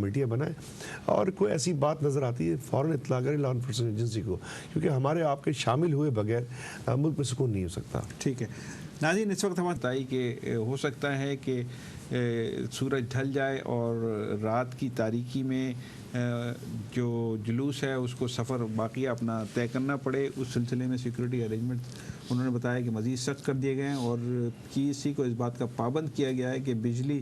کمیٹیاں بنائیں اور کوئی ایسی بات نظر آتی ہے فوراً اطلاع کریں لا انفورسمنٹ ایجنسی کو، کیونکہ ہمارے آپ کے شامل ہوئے بغیر ملک میں سکون نہیں ہو سکتا. ٹھیک ہے ناظرین، اس وقت ہمیں بتائی کہ ہو سکتا ہے کہ سورج ڈھل جائے اور رات کی تاریکی میں جو جلوس ہے اس کو سفر باقی اپنا طے کرنا پڑے. اس سلسلے میں سیکورٹی ارینجمنٹ انہوں نے بتایا کہ مزید سخت کر دیے گئے ہیں اور کسی کو اس بات کا پابند کیا گیا ہے کہ بجلی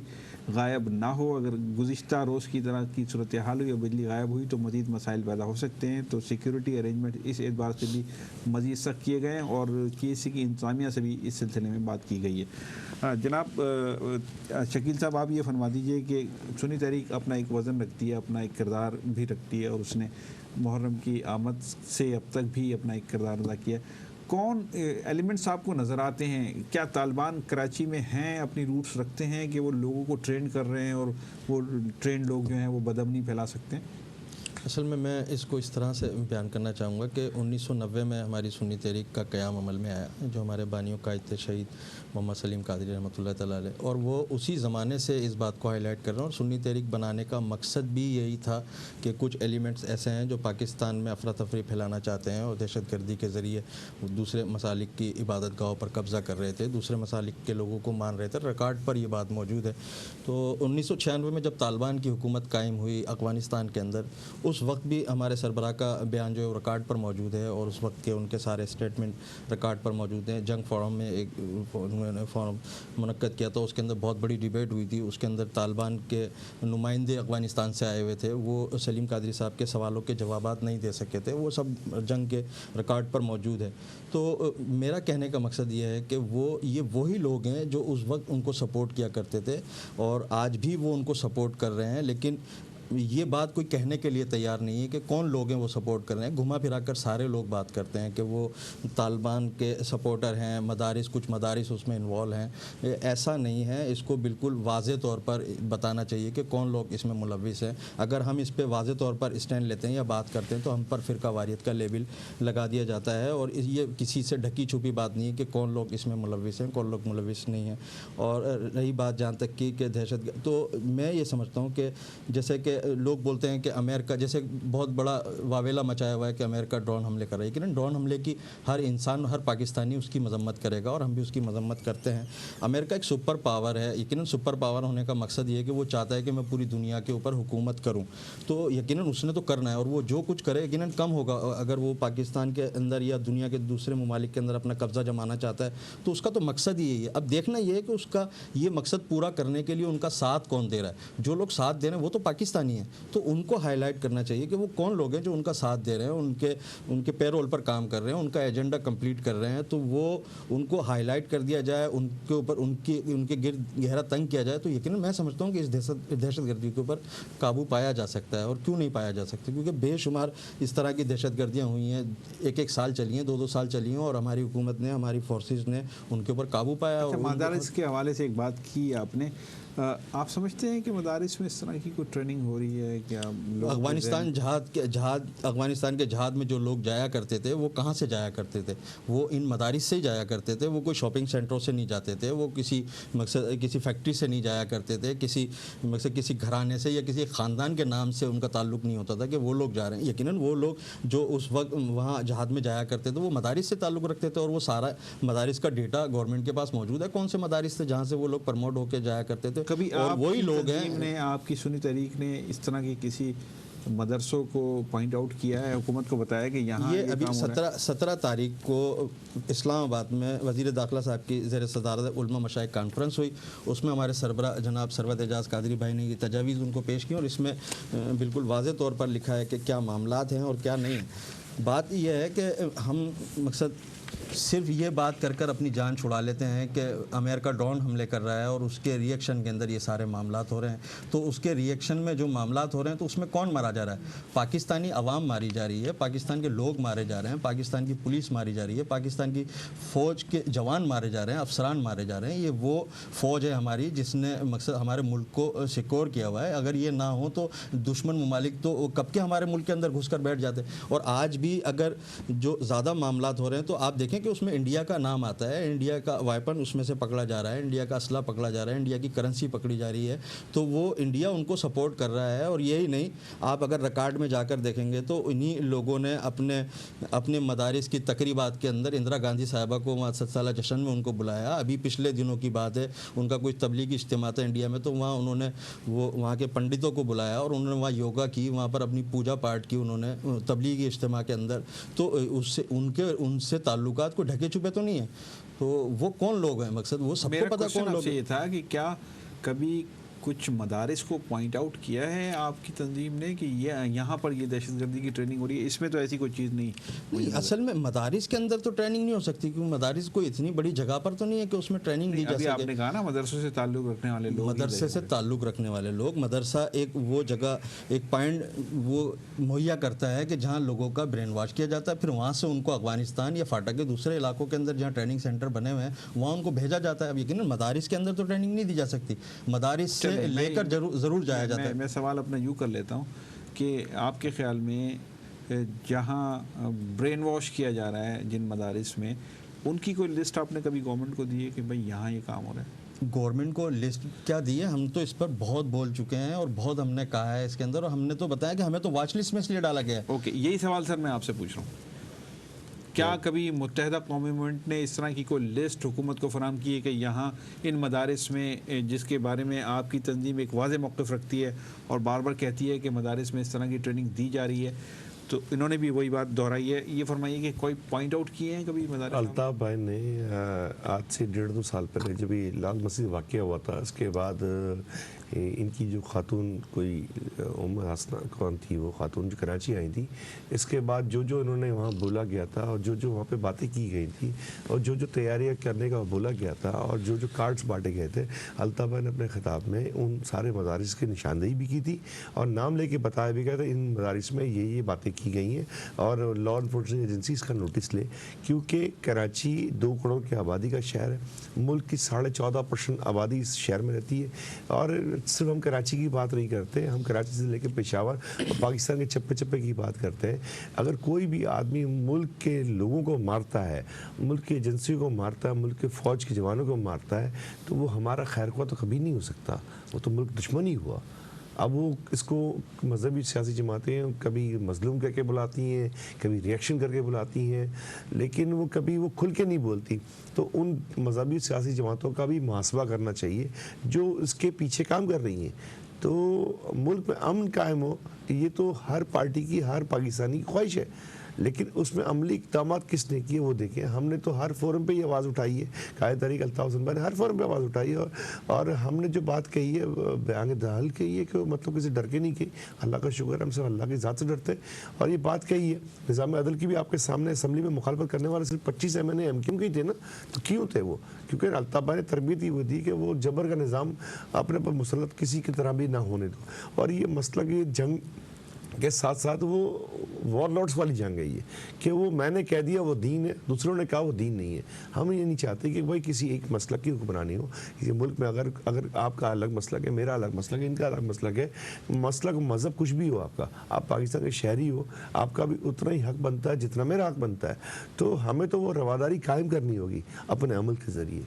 غائب نہ ہو. اگر گزشتہ روز کی طرح کی صورتحال ہوئی اور بجلی غائب ہوئی تو مزید مسائل پیدا ہو سکتے ہیں. تو سیکورٹی ارینجمنٹ اس اعتبار سے بھی مزید سخت کیے گئے ہیں اور کسی کی انتظامیہ سے بھی اس سلسلے میں بات کی گئی ہے. جناب شکیل صاحب، آپ یہ فرما دیجئے کہ سنی تحریک اپنا ایک وزن رکھتی ہے، اپنا ایک کردار بھی رکھتی ہے اور اس نے محرم کی آمد سے اب تک بھی اپنا ایک کردار ادا کیا. کون ایلیمنٹس آپ کو نظر آتے ہیں؟ کیا طالبان کراچی میں ہیں، اپنی روٹس رکھتے ہیں کہ وہ لوگوں کو ٹرین کر رہے ہیں اور وہ ٹرین لوگ جو ہیں وہ بدامنی پھیلا سکتے ہیں؟ اصل میں اس کو اس طرح سے بیان کرنا چاہوں گا کہ 1990 میں ہماری سنی تحریک کا قیام عمل میں آیا، جو ہمارے بانیوں قائد شہید محمد سلیم قادری رحمۃ اللہ تعالیٰ علیہ، اور وہ اسی زمانے سے اس بات کو ہائی لائٹ کر رہے ہیں. اور سنی تحریک بنانے کا مقصد بھی یہی تھا کہ کچھ ایلیمنٹس ایسے ہیں جو پاکستان میں افراتفری پھیلانا چاہتے ہیں اور دہشت گردی کے ذریعے دوسرے ممالک کی عبادت گاہوں پر قبضہ کر رہے تھے، دوسرے ممالک کے لوگوں کو مان رہے تھے. ریکارڈ پر یہ بات موجود ہے. تو 1996 میں جب طالبان کی حکومت قائم ہوئی افغانستان کے اندر، اس وقت بھی ہمارے سربراہ کا بیان جو ہے ریکارڈ پر موجود ہے اور اس وقت کے ان کے سارے اسٹیٹمنٹ ریکارڈ پر موجود ہیں. جنگ فورم میں ایک انہوں نے فورم منعقد کیا تھا، اس کے اندر بہت بڑی ڈیبیٹ ہوئی تھی. اس کے اندر طالبان کے نمائندے افغانستان سے آئے ہوئے تھے، وہ سلیم قادری صاحب کے سوالوں کے جوابات نہیں دے سکے تھے. وہ سب جنگ کے ریکارڈ پر موجود ہے. تو میرا کہنے کا مقصد یہ ہے کہ یہ وہی لوگ ہیں جو اس وقت ان کو سپورٹ کیا کرتے تھے اور آج بھی وہ ان کو سپورٹ کر رہے ہیں. لیکن یہ بات کوئی کہنے کے لیے تیار نہیں ہے کہ کون لوگ ہیں وہ سپورٹ کر رہے ہیں. گھما پھرا کر سارے لوگ بات کرتے ہیں کہ وہ طالبان کے سپورٹر ہیں، کچھ مدارس اس میں انوالو ہیں. ایسا نہیں ہے. اس کو بالکل واضح طور پر بتانا چاہیے کہ کون لوگ اس میں ملوث ہیں. اگر ہم اس پہ واضح طور پر اسٹینڈ لیتے ہیں یا بات کرتے ہیں تو ہم پر فرقہ واریت کا لیبل لگا دیا جاتا ہے اور یہ کسی سے ڈھکی چھپی بات نہیں ہے کہ کون لوگ اس میں ملوث ہیں، کون لوگ ملوث نہیں ہیں. اور رہی بات جہاں تک کی کہ دہشت گرد، تو میں یہ سمجھتا ہوں کہ جیسے کہ لوگ بولتے ہیں کہ امریکہ جیسے بہت بڑا واویلا مچایا ہوا ہے کہ امریکہ ڈرون حملے کر رہا ہے، لیکن ڈرون حملے کی ہر انسان، ہر پاکستانی اس کی مذمت کرے گا اور ہم بھی اس کی مذمت کرتے ہیں. امریکہ ایک سپر پاور ہے. یقیناً سپر پاور ہونے کا مقصد یہ ہے کہ وہ چاہتا ہے کہ میں پوری دنیا کے اوپر حکومت کروں. تو یقیناً اس نے تو کرنا ہے اور وہ جو کچھ کرے یقیناً کم ہوگا. اگر وہ پاکستان کے اندر یا دنیا کے دوسرے ممالک کے اندر اپنا قبضہ جمانا چاہتا ہے تو اس کا تو مقصد ہی یہی ہے. اب دیکھنا یہ ہے کہ اس کا یہ مقصد پورا کرنے کے لیے ان کا ساتھ کون دے رہا ہے. جو لوگ ساتھ دے رہے ہیں وہ تو پاکستانی ہیں، تو ان کو ہائی لائٹ کرنا چاہیے کہ وہ کون لوگ ہیں جو ان کا ساتھ دے رہے ہیں، ان کے پے رول پر کام کر رہے ہیں، ان کا ایجنڈا کمپلیٹ کر رہے ہیں. تو وہ ان کو ہائی لائٹ کر دیا جائے، ان کے اوپر ان کے گرد گہرا تنگ کیا جائے. تو یقیناً میں سمجھتا ہوں کہ اس دہشت گردی کے اوپر قابو پایا جا سکتا ہے. اور کیوں نہیں پایا جا سکتا؟ کیونکہ بے شمار اس طرح کی دہشت گردیاں ہوئی ہیں، ایک سال چلی ہیں، 2 سال چلی ہیں اور ہماری حکومت نے، ہماری فورسز نے ان کے اوپر قابو پایا. مدارس کے حوالے سے ایک بات کی آپ نے، آپ سمجھتے ہیں کہ مدارس میں اس طرح کی کوئی ٹریننگ ہو رہی ہے کیا؟ افغانستان کے جہاد میں جو لوگ جایا کرتے تھے وہ کہاں سے جایا کرتے تھے؟ وہ ان مدارس سے ہی جایا کرتے تھے. وہ کوئی شاپنگ سینٹروں سے نہیں جاتے تھے، وہ کسی فیکٹری سے نہیں جایا کرتے تھے، کسی گھرانے سے یا کسی خاندان کے نام سے ان کا تعلق نہیں ہوتا تھا کہ وہ لوگ جا رہے ہیں. یقیناً وہ لوگ جو اس وقت وہاں جہاد میں جایا کرتے تھے وہ مدارس سے تعلق رکھتے تھے اور وہ سارا مدارس کا ڈیٹا گورنمنٹ کے پاس موجود ہے. کون سے مدارس تھے جہاں سے وہ لوگ پرموٹ ہو کے جایا کرتے تھے؟ کبھی اور آپ وہی کی لوگ تنظیم نے، آپ کی سنی تحریک نے اس طرح کی کسی مدرسوں کو پوائنٹ آؤٹ کیا ہے، حکومت کو بتایا کہ یہاں یہ ابھی 17 تاریخ کو اسلام آباد میں وزیر داخلہ صاحب کی زیر صدارت علماء مشائخ کانفرنس ہوئی. اس میں ہمارے سربراہ جناب سرور اعجاز قادری بھائی نے یہ تجاویز ان کو پیش کی اور اس میں بالکل واضح طور پر لکھا ہے کہ کیا معاملات ہیں اور کیا نہیں. بات یہ ہے کہ ہم مقصد صرف یہ بات کر اپنی جان چھڑا لیتے ہیں کہ امریکہ ڈرون حملے کر رہا ہے اور اس کے ری ایکشن کے اندر یہ سارے معاملات ہو رہے ہیں. تو اس کے ری ایکشن میں جو معاملات ہو رہے ہیں تو اس میں کون مارا جا رہا ہے؟ پاکستانی عوام ماری جا رہی ہے، پاکستان کے لوگ مارے جا رہے ہیں، پاکستان کی پولیس ماری جا رہی ہے، پاکستان کی فوج کے جوان مارے جا رہے ہیں، افسران مارے جا رہے ہیں. یہ وہ فوج ہے ہماری جس نے مقصد ہمارے ملک کو سیکور کیا ہوا ہے. اگر یہ نہ ہو تو دشمن ممالک تو کب کے ہمارے ملک کے اندر گھس کر بیٹھ جاتے. اور آج بھی اگر جو زیادہ معاملات ہو رہے ہیں تو آپ آپ دیکھیں کہ اس میں انڈیا کا نام آتا ہے، انڈیا کا ویپن اس میں سے پکڑا جا رہا ہے، انڈیا کا اسلحہ پکڑا جا رہا ہے، انڈیا کی کرنسی پکڑی جا رہی ہے، تو وہ انڈیا ان کو سپورٹ کر رہا ہے۔ اور یہی نہیں، آپ اگر ریکارڈ میں جا کر دیکھیں گے تو انہی لوگوں نے اپنے مدارس کی تقریبات کے اندر اندرا گاندھی صاحبہ کو وہاں 7 سالہ جشن میں ان کو بلایا۔ ابھی پچھلے دنوں کی بات ہے، ان کا کوئی تبلیغی اجتماع تھا انڈیا میں، تو وہاں انہوں نے وہاں کے پنڈتوں کو بلایا اور انہوں نے وہاں یوگا کی، وہاں پر اپنی پوجا پاٹ کی انہوں نے تبلیغی اجتماع کے اندر۔ تو اس سے ان سے تعلقات کو ڈھکے چھپے تو نہیں ہیں، تو وہ کون لوگ ہیں، مقصد وہ سب کو پتہ کون لوگ ہیں۔ یہ تھا کہ کیا کبھی کچھ مدارس کو پوائنٹ آؤٹ کیا ہے آپ کی تنظیم نے کہ یہاں پر یہ دہشت گردی کی ٹریننگ ہو رہی ہے؟ اس میں تو ایسی کوئی چیز نہیں۔ اصل میں مدارس کے اندر تو ٹریننگ نہیں ہو سکتی، کیونکہ مدارس کوئی اتنی بڑی جگہ پر تو نہیں ہے کہ اس میں ٹریننگ دی جا سکے۔ آپ نے کہا نا مدرسوں سے تعلق رکھنے والے لوگ، مدرسے سے تعلق رکھنے والے لوگ، مدرسہ ایک وہ جگہ، ایک پوائنٹ وہ مہیا کرتا ہے کہ جہاں لوگوں کا برین واش کیا جاتا ہے، پھر وہاں سے ان کو افغانستان یا فاٹا کے دوسرے علاقوں کے اندر جہاں ٹریننگ سینٹر بنے ہوئے ہیں وہاں ان کو بھیجا جاتا ہے۔ اب یقیناً مدارس کے اندر تو ٹریننگ نہیں دی جا سکتی، مدارس سے لے کر ضرور جایا جاتا ہے۔ میں سوال اپنا یوں کر لیتا ہوں کہ آپ کے خیال میں جہاں برین واش کیا جا رہا ہے جن مدارس میں، ان کی کوئی لسٹ آپ نے کبھی گورنمنٹ کو دی ہے کہ بھئی یہاں یہ کام ہو رہا ہے؟ گورنمنٹ کو لسٹ کیا دی ہے؟ ہم تو اس پر بہت بول چکے ہیں اور بہت ہم نے کہا ہے اس کے اندر، اور ہم نے تو بتایا کہ ہمیں تو واچ لسٹ میں اس لیے ڈالا گیا ہے۔ اوکے، یہی سوال سر میں آپ سے پوچھ رہا ہوں، کیا کبھی متحدہ قوم موومنٹ نے اس طرح کی کوئی لسٹ حکومت کو فراہم کی ہے کہ یہاں ان مدارس میں، جس کے بارے میں آپ کی تنظیم ایک واضح موقف رکھتی ہے اور بار بار کہتی ہے کہ مدارس میں اس طرح کی ٹریننگ دی جا رہی ہے، تو انہوں نے بھی وہی بات دہرائی ہے، یہ فرمائیے کہ کوئی پوائنٹ آؤٹ کیے ہیں کبھی مدارس؟ الطاف بھائی نے آج سے 1.5-2 سال پہلے جب یہ لال مسجد واقعہ ہوا تھا، اس کے بعد ان کی جو خاتون کوئی حسنہ کون تھی، وہ خاتون جو کراچی آئی تھی، اس کے بعد جو انہوں نے وہاں بولا گیا تھا اور جو وہاں پہ باتیں کی گئی تھی اور جو تیاریاں کرنے کا بولا گیا تھا اور جو کارڈز بانٹے گئے تھے، الطاف بھائی نے اپنے خطاب میں ان سارے مدارس کی نشاندہی بھی کی تھی اور نام لے کے بتایا بھی گیا تھا ان مدارس میں یہ باتیں کی گئی ہیں اور لا انفورسمنٹ ایجنسی اس کا نوٹس لے، کیونکہ کراچی 2 کروڑ کی آبادی کا شہر ہے، ملک کی 14.5% آبادی اس شہر میں رہتی ہے، اور صرف ہم کراچی کی بات نہیں کرتے، ہم کراچی سے لے کے پشاور اور پاکستان کے چپے چپے کی بات کرتے ہیں۔ اگر کوئی بھی آدمی ملک کے لوگوں کو مارتا ہے، ملک کی ایجنسیوں کو مارتا ہے، ملک کے فوج کے جوانوں کو مارتا ہے، تو وہ ہمارا خیر خواہ تو کبھی نہیں ہو سکتا، وہ تو ملک دشمن ہی ہوا۔ اب وہ اس کو مذہبی سیاسی جماعتیں کبھی مظلوم کر کے بلاتی ہیں، کبھی ریئیکشن کر کے بلاتی ہیں، لیکن وہ کبھی وہ کھل کے نہیں بولتی۔ تو ان مذہبی سیاسی جماعتوں کا بھی محاسبہ کرنا چاہیے جو اس کے پیچھے کام کر رہی ہیں، تو ملک میں امن قائم ہو، یہ تو ہر پارٹی کی، ہر پاکستانی کی خواہش ہے، لیکن اس میں عملی اقدامات کس نے کیے وہ دیکھیں۔ ہم نے تو ہر فورم پہ یہ آواز اٹھائی ہے، قائد تحریک الطاف حسین بھائی نے ہر فورم پہ آواز اٹھائی ہے، اور ہم نے جو بات کہی ہے بیان دہل کہی ہے کہ مطلب کسی ڈر کے نہیں کہی، اللہ کا شکر ہم سے اللہ کی ذات سے ڈرتے ہیں، اور یہ بات کہی ہے۔ نظام عدل کی بھی آپ کے سامنے اسمبلی میں مخالفت کرنے والے صرف 25 MNA MQ کے تھے نا، تو کیوں تھے وہ؟ کیونکہ الطاف بھائی نے تربیت ہی وہ دی کہ وہ جبر کا نظام اپنے پر مسلط کسی کی طرح بھی نہ ہونے دو، اور یہ مسئلہ کہ جنگ کے ساتھ ساتھ وہ وار لارڈس والی جنگ ہے یہ، کہ وہ میں نے کہہ دیا وہ دین ہے، دوسروں نے کہا وہ دین نہیں ہے۔ ہم یہ نہیں چاہتے کہ بھائی کسی ایک مسلک کی حکمرانی ہو کسی ملک میں۔ اگر آپ کا الگ مسلک ہے، میرا الگ مسلک ہے، ان کا الگ مسلک ہے، مسلک مذہب کچھ بھی ہو، آپ پاکستان کے شہری ہو، آپ کا بھی اتنا ہی حق بنتا ہے جتنا میرا حق بنتا ہے، تو ہمیں تو وہ رواداری قائم کرنی ہوگی اپنے عمل کے ذریعے۔